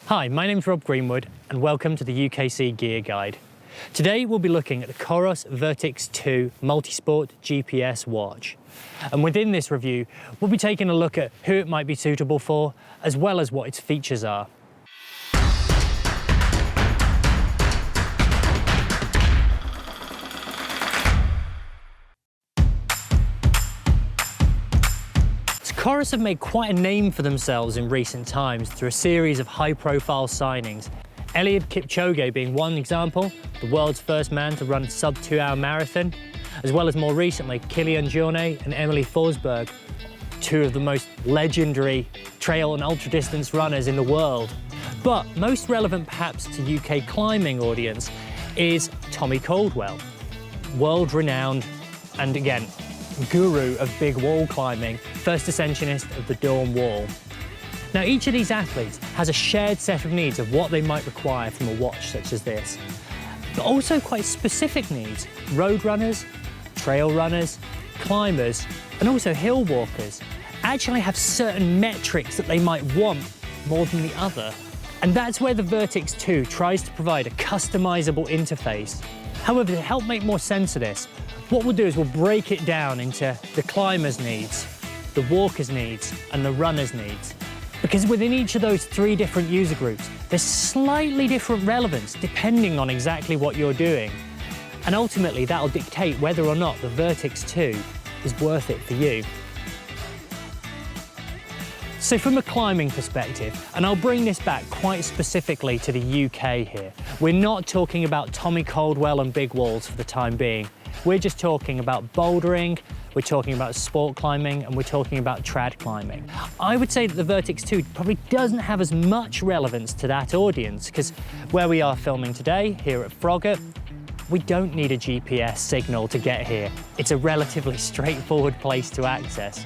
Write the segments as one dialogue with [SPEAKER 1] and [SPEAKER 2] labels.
[SPEAKER 1] Hi, my name's Rob Greenwood and welcome to the UKC Gear Guide. Today we'll be looking at the Coros Vertix 2 Multisport GPS watch. And within this review, we'll be taking a look at who it might be suitable for, as well as what its features are. Coros have made quite a name for themselves in recent times through a series of high-profile signings. Eliud Kipchoge being one example, the world's first man to run a sub-2-hour marathon, as well as more recently Kilian Jornet and Emily Forsberg, two of the most legendary trail and ultra-distance runners in the world. But most relevant perhaps to UK climbing audience is Tommy Caldwell, world-renowned and again, guru of big wall climbing, first ascensionist of the Dawn Wall. Now each of these athletes has a shared set of needs of what they might require from a watch such as this, but also quite specific needs. Road runners, trail runners, climbers, and also hill walkers actually have certain metrics that they might want more than the other. And that's where the Vertix 2 tries to provide a customizable interface. However, to help make more sense of this, what we'll do is we'll break it down into the climber's needs, the walker's needs, and the runner's needs. Because within each of those three different user groups, there's slightly different relevance depending on exactly what you're doing. And ultimately, that'll dictate whether or not the Vertix 2 is worth it for you. So from a climbing perspective, and I'll bring this back quite specifically to the UK here, we're not talking about Tommy Caldwell and big walls for the time being. We're just talking about bouldering, we're talking about sport climbing, and we're talking about trad climbing. I would say that the Vertix 2 probably doesn't have as much relevance to that audience, because where we are filming today, here at Froggatt, we don't need a GPS signal to get here. It's a relatively straightforward place to access.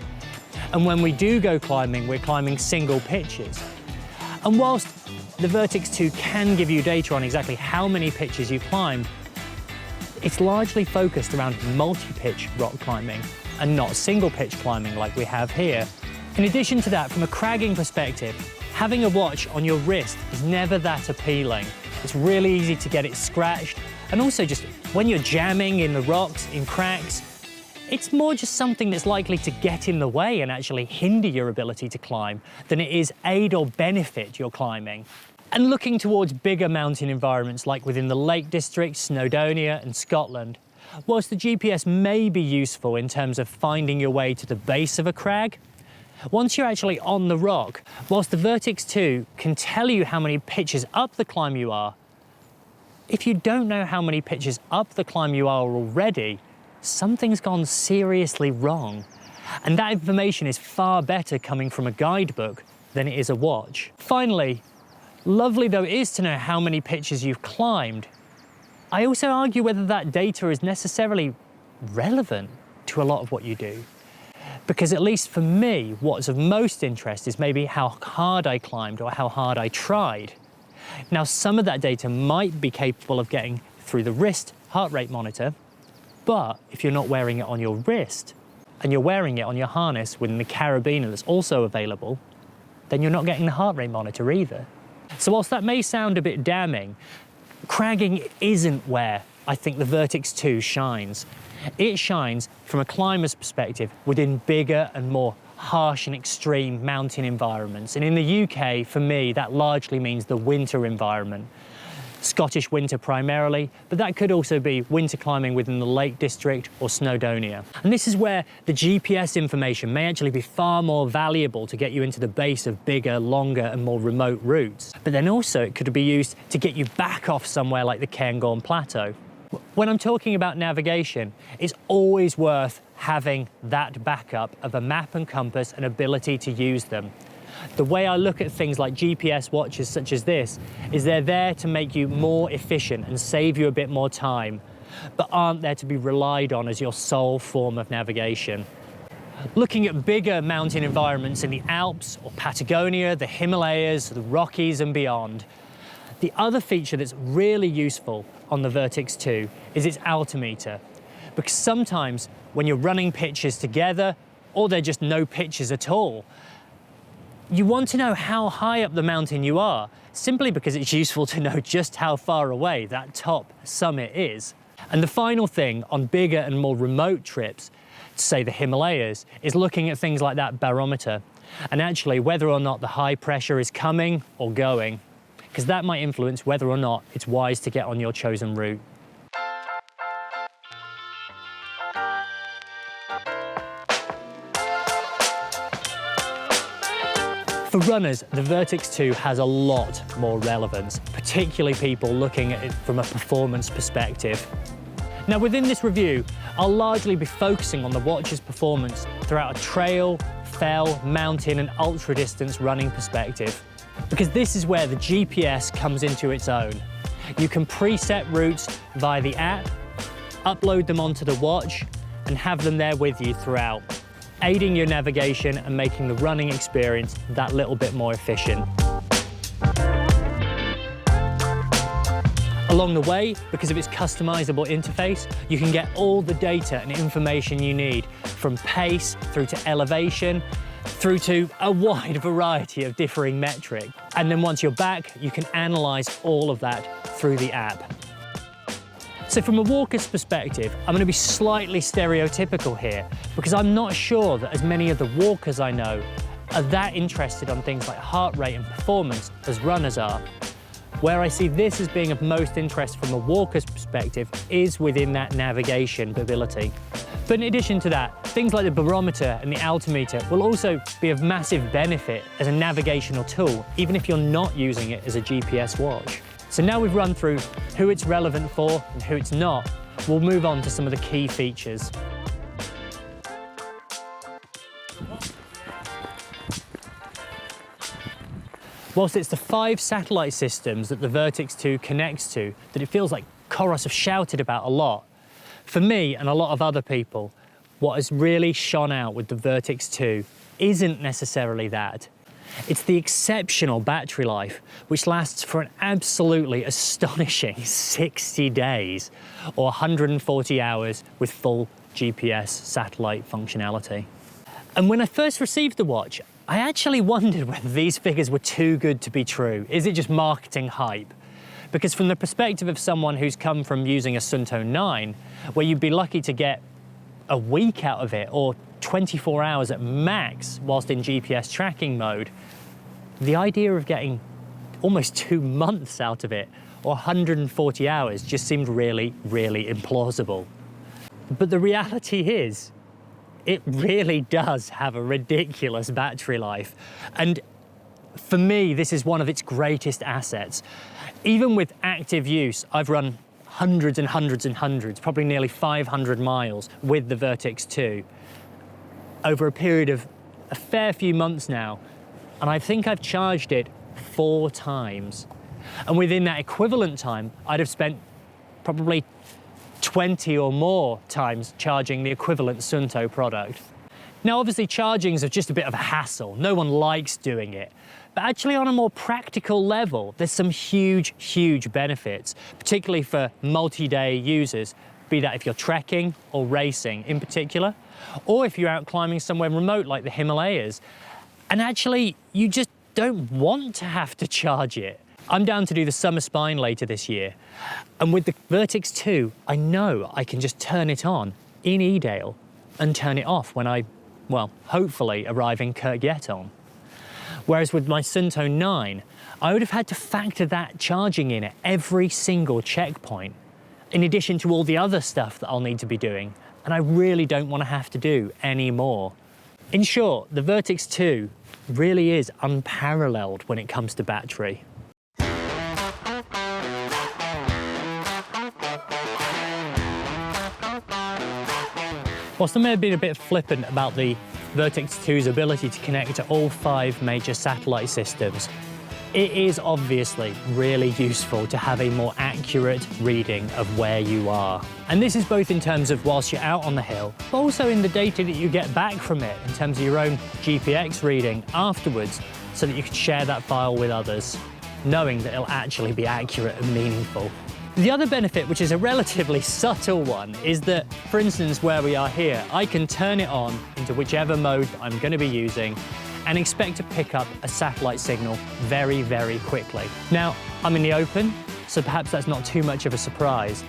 [SPEAKER 1] And when we do go climbing, we're climbing single pitches. And whilst the Vertix 2 can give you data on exactly how many pitches you've climbed, it's largely focused around multi-pitch rock climbing and not single-pitch climbing like we have here. In addition to that, from a cragging perspective, having a watch on your wrist is never that appealing. It's really easy to get it scratched, and also just when you're jamming in the rocks, in cracks, it's more just something that's likely to get in the way and actually hinder your ability to climb than it is aid or benefit your climbing. And looking towards bigger mountain environments like within the Lake District, Snowdonia and Scotland, whilst the GPS may be useful in terms of finding your way to the base of a crag, once you're actually on the rock, whilst the Vertix 2 can tell you how many pitches up the climb you are, if you don't know how many pitches up the climb you are already, something's gone seriously wrong. And that information is far better coming from a guidebook than it is a watch. Finally, lovely though it is to know how many pitches you've climbed, I also argue whether that data is necessarily relevant to a lot of what you do. Because at least for me, what's of most interest is maybe how hard I climbed or how hard I tried. Now, some of that data might be capable of getting through the wrist heart rate monitor, but if you're not wearing it on your wrist and you're wearing it on your harness within the carabiner that's also available, then you're not getting the heart rate monitor either. So whilst that may sound a bit damning, cragging isn't where I think the Vertix 2 shines. It shines from a climber's perspective within bigger and more harsh and extreme mountain environments. And in the UK, for me, that largely means the winter environment. Scottish winter primarily, but that could also be winter climbing within the Lake District or Snowdonia. And this is where the GPS information may actually be far more valuable to get you into the base of bigger, longer and more remote routes. But then also it could be used to get you back off somewhere like the Cairngorm Plateau. When I'm talking about navigation, it's always worth having that backup of a map and compass and ability to use them. The way I look at things like GPS watches such as this is they're there to make you more efficient and save you a bit more time, but aren't there to be relied on as your sole form of navigation. Looking at bigger mountain environments in the Alps or Patagonia, the Himalayas, the Rockies and beyond, the other feature that's really useful on the Vertix 2 is its altimeter, because sometimes when you're running pitches together, or there are just no pitches at all, You want to know how high up the mountain you are, simply because it's useful to know just how far away that top summit is. And the final thing on bigger and more remote trips, say the Himalayas, is looking at things like that barometer, and actually whether or not the high pressure is coming or going, because that might influence whether or not it's wise to get on your chosen route. For runners, the Vertix 2 has a lot more relevance, particularly people looking at it from a performance perspective. Now, within this review, I'll largely be focusing on the watch's performance throughout a trail, fell, mountain and ultra-distance running perspective, because this is where the GPS comes into its own. You can preset routes via the app, upload them onto the watch, and have them there with you throughout, aiding your navigation and making the running experience that little bit more efficient. Along the way, because of its customizable interface, you can get all the data and information you need, from pace through to elevation, through to a wide variety of differing metrics. And then once you're back, you can analyze all of that through the app. So from a walker's perspective, I'm going to be slightly stereotypical here, because I'm not sure that as many of the walkers I know are that interested on things like heart rate and performance as runners are. Where I see this as being of most interest from a walker's perspective is within that navigation ability. But in addition to that, things like the barometer and the altimeter will also be of massive benefit as a navigational tool, even if you're not using it as a GPS watch. So now we've run through who it's relevant for and who it's not, we'll move on to some of the key features. Whilst it's the 5 satellite systems that the Vertix 2 connects to that it feels like Coros have shouted about a lot, for me and a lot of other people, what has really shone out with the Vertix 2 isn't necessarily that. It's the exceptional battery life, which lasts for an absolutely astonishing 60 days or 140 hours with full GPS satellite functionality. And when I first received the watch, I actually wondered whether these figures were too good to be true. Is it just marketing hype? Because from the perspective of someone who's come from using a Suunto 9, where you'd be lucky to get a week out of it or 24 hours at max whilst in GPS tracking mode, the idea of getting almost 2 months out of it or 140 hours just seemed really, really implausible. But the reality is, it really does have a ridiculous battery life. And for me, this is one of its greatest assets. Even with active use, I've run hundreds and hundreds and hundreds, probably nearly 500 miles with the Vertix 2 over a period of a fair few months now. And I think I've charged it 4 times. And within that equivalent time, I'd have spent probably 20 or more times charging the equivalent Suunto product. Now, obviously, charging's just a bit of a hassle. No one likes doing it. But actually, on a more practical level, there's some huge, huge benefits, particularly for multi-day users, be that if you're trekking or racing in particular, or if you're out climbing somewhere remote like the Himalayas, and actually, you just don't want to have to charge it. I'm down to do the Summer Spine later this year, and with the Vertix 2, I know I can just turn it on in Edale and turn it off when I, well, hopefully arrive in Kirkyeton. Whereas with my Suunto 9, I would have had to factor that charging in at every single checkpoint, in addition to all the other stuff that I'll need to be doing, and I really don't want to have to do any more. In short, the Vertix 2 really is unparalleled when it comes to battery. Whilst I may have been a bit flippant about the Vertix 2's ability to connect to all 5 major satellite systems, it is obviously really useful to have a more accurate reading of where you are. And this is both in terms of whilst you're out on the hill, but also in the data that you get back from it in terms of your own GPX reading afterwards, so that you can share that file with others, knowing that it'll actually be accurate and meaningful. The other benefit, which is a relatively subtle one, is that, for instance, where we are here, I can turn it on into whichever mode I'm going to be using, and expect to pick up a satellite signal very, very quickly. Now, I'm in the open, so perhaps that's not too much of a surprise.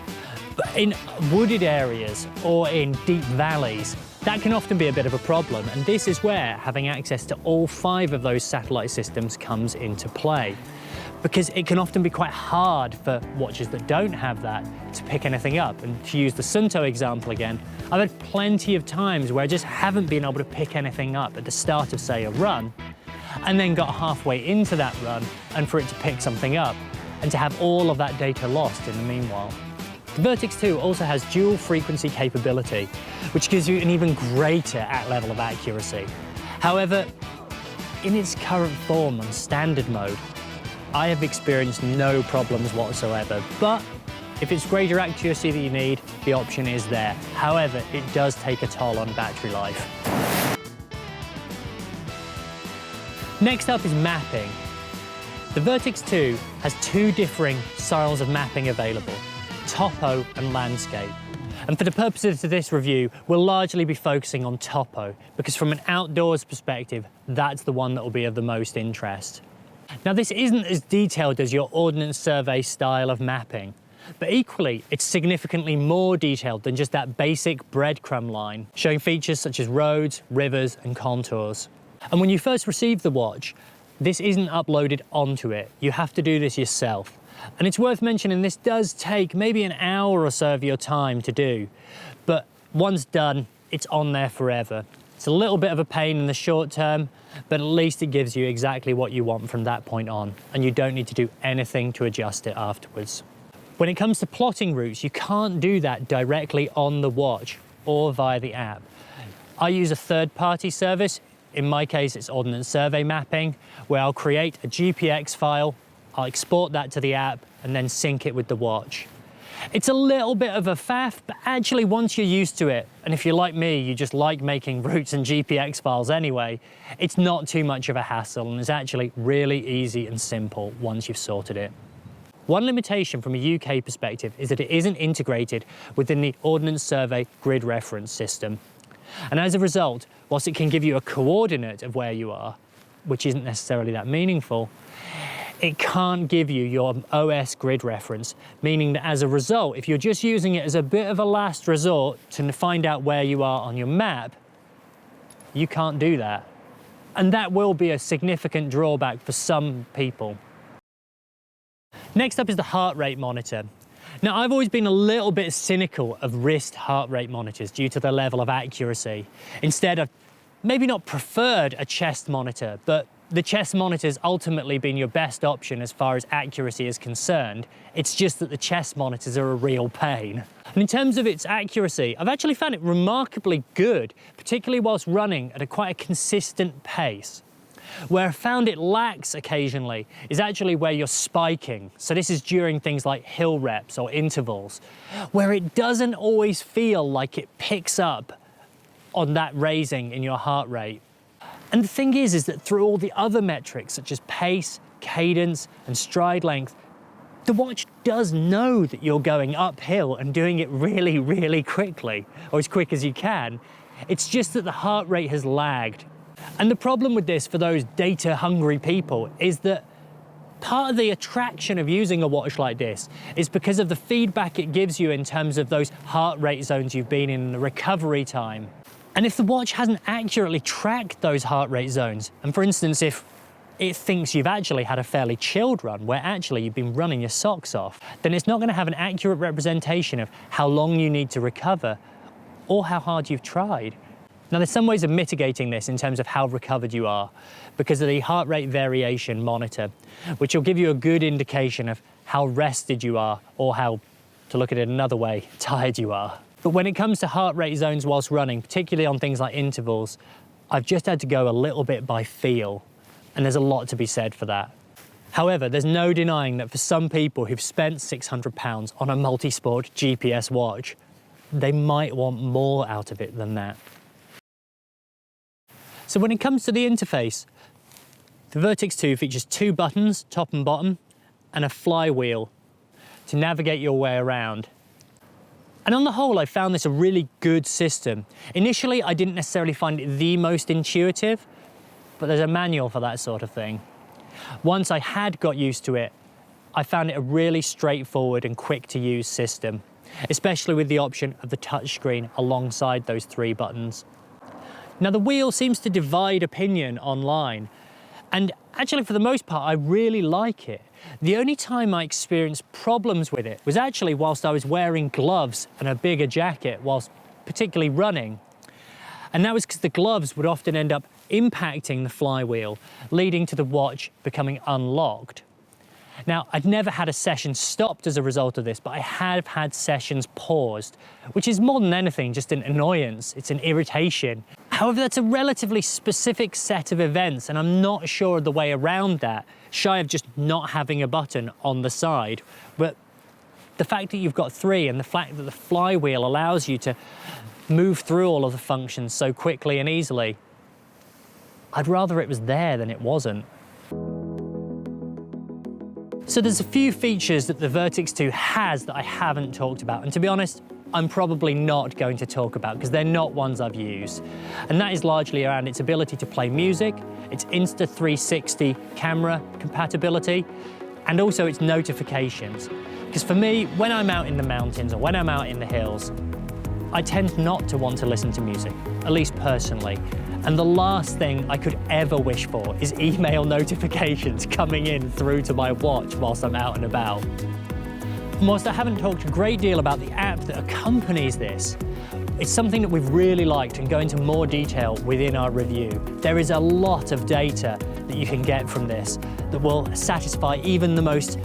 [SPEAKER 1] But in wooded areas or in deep valleys, that can often be a bit of a problem, and this is where having access to all 5 of those satellite systems comes into play. Because it can often be quite hard for watches that don't have that to pick anything up. And to use the Sunto example again, I've had plenty of times where I just haven't been able to pick anything up at the start of, say, a run, and then got halfway into that run and for it to pick something up, and to have all of that data lost in the meanwhile. The Vertix 2 also has dual frequency capability, which gives you an even greater level of accuracy. However, in its current form on standard mode, I have experienced no problems whatsoever, but if it's greater accuracy that you need, the option is there. However, it does take a toll on battery life. Next up is mapping. The Vertix 2 has 2 differing styles of mapping available, topo and landscape. And for the purposes of this review, we'll largely be focusing on topo, because from an outdoors perspective, that's the one that will be of the most interest. Now, this isn't as detailed as your Ordnance Survey style of mapping, but equally, it's significantly more detailed than just that basic breadcrumb line, showing features such as roads, rivers, and contours. And when you first receive the watch, this isn't uploaded onto it. You have to do this yourself. And it's worth mentioning this does take maybe an hour or so of your time to do, but once done, it's on there forever. It's a little bit of a pain in the short term, but at least it gives you exactly what you want from that point on, and you don't need to do anything to adjust it afterwards. When it comes to plotting routes, you can't do that directly on the watch or via the app. I use a third-party service. In my case, it's Ordnance Survey mapping, where I'll create a GPX file, I'll export that to the app, and then sync it with the watch. It's a little bit of a faff, but actually once you're used to it, and if you're like me, you just like making routes and GPX files anyway, it's not too much of a hassle, and it's actually really easy and simple once you've sorted it. One limitation from a UK perspective is that it isn't integrated within the Ordnance Survey grid reference system. And as a result, whilst it can give you a coordinate of where you are, which isn't necessarily that meaningful, it can't give you your OS grid reference, meaning that as a result, if you're just using it as a bit of a last resort to find out where you are on your map, you can't do that. And that will be a significant drawback for some people. Next up is the heart rate monitor. Now, I've always been a little bit cynical of wrist heart rate monitors due to their level of accuracy. Instead, I've maybe not preferred a chest monitor, but the chest monitor's ultimately been your best option as far as accuracy is concerned. It's just that the chest monitors are a real pain. And in terms of its accuracy, I've actually found it remarkably good, particularly whilst running at quite a consistent pace. Where I found it lacks occasionally is actually where you're spiking. So this is during things like hill reps or intervals, where it doesn't always feel like it picks up on that raising in your heart rate. And the thing is that through all the other metrics, such as pace, cadence, and stride length, the watch does know that you're going uphill and doing it really, really quickly, or as quick as you can. It's just that the heart rate has lagged. And the problem with this for those data-hungry people is that part of the attraction of using a watch like this is because of the feedback it gives you in terms of those heart rate zones you've been in, the recovery time. And if the watch hasn't accurately tracked those heart rate zones, and for instance, if it thinks you've actually had a fairly chilled run where actually you've been running your socks off, then it's not going to have an accurate representation of how long you need to recover or how hard you've tried. Now, there's some ways of mitigating this in terms of how recovered you are because of the heart rate variation monitor, which will give you a good indication of how rested you are or how, to look at it another way, tired you are. But when it comes to heart rate zones whilst running, particularly on things like intervals, I've just had to go a little bit by feel, and there's a lot to be said for that. However, there's no denying that for some people who've spent £600 on a multi-sport GPS watch, they might want more out of it than that. So when it comes to the interface, the Vertix 2 features 2 buttons, top and bottom, and a flywheel to navigate your way around. And on the whole, I found this a really good system. Initially, I didn't necessarily find it the most intuitive, but there's a manual for that sort of thing. Once I had got used to it, I found it a really straightforward and quick to use system, especially with the option of the touchscreen alongside those 3 buttons. Now the wheel seems to divide opinion online, and actually for the most part I really like it. The only time I experienced problems with it was actually whilst I was wearing gloves and a bigger jacket whilst particularly running. And that was because the gloves would often end up impacting the flywheel, leading to the watch becoming unlocked. Now, I'd never had a session stopped as a result of this, but I have had sessions paused, which is more than anything just an annoyance, it's an irritation. However, that's a relatively specific set of events, and I'm not sure of the way around that, shy of just not having a button on the side. But the fact that you've got 3 and the fact that the flywheel allows you to move through all of the functions so quickly and easily, I'd rather it was there than it wasn't. So there's a few features that the Vertix 2 has that I haven't talked about, and to be honest, I'm probably not going to talk about because they're not ones I've used. And that is largely around its ability to play music, its Insta360 camera compatibility, and also its notifications. Because for me, when I'm out in the mountains or when I'm out in the hills, I tend not to want to listen to music, at least personally. And the last thing I could ever wish for is email notifications coming in through to my watch whilst I'm out and about. And whilst I haven't talked a great deal about the app that accompanies this, it's something that we've really liked and go into more detail within our review. There is a lot of data that you can get from this that will satisfy even the most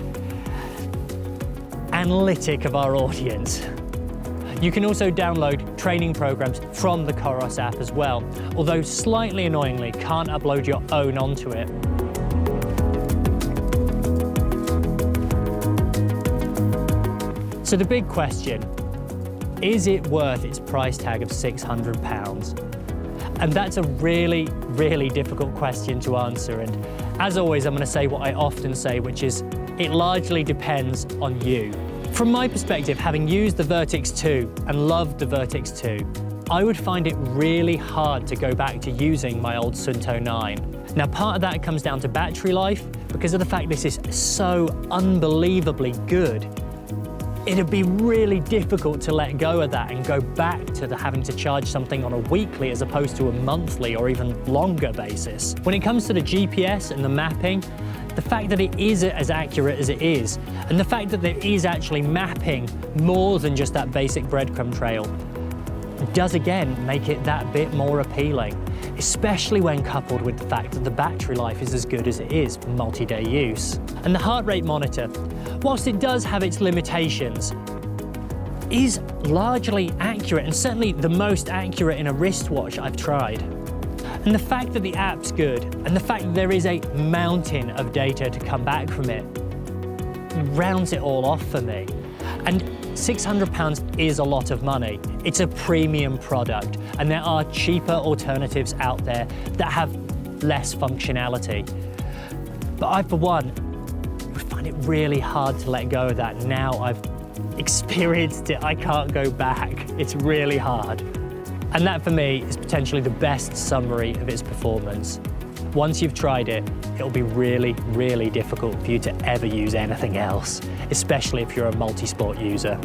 [SPEAKER 1] analytic of our audience. You can also download training programs from the Coros app as well, although slightly annoyingly can't upload your own onto it. So the big question, is it worth its price tag of £600? And that's a really, really difficult question to answer. And as always, I'm going to say what I often say, which is it largely depends on you. From my perspective, having used the Vertix 2 and loved the Vertix 2, I would find it really hard to go back to using my old Sunto 9. Now, part of that comes down to battery life, because of the fact this is so unbelievably good. It'd be really difficult to let go of that and go back to having to charge something on a weekly as opposed to a monthly or even longer basis. When it comes to the GPS and the mapping, the fact that it is as accurate as it is, and the fact that there is actually mapping more than just that basic breadcrumb trail, does again make it that bit more appealing, especially when coupled with the fact that the battery life is as good as it is for multi-day use. And the heart rate monitor, whilst it does have its limitations, is largely accurate, and certainly the most accurate in a wristwatch I've tried. And the fact that the app's good, and the fact that there is a mountain of data to come back from it, rounds it all off for me. And £600 is a lot of money. It's a premium product, and there are cheaper alternatives out there that have less functionality. But I, for one, would find it really hard to let go of that. Now I've experienced it, I can't go back. It's really hard. And that for me is potentially the best summary of its performance. Once you've tried it, it'll be really, really difficult for you to ever use anything else, especially if you're a multi-sport user.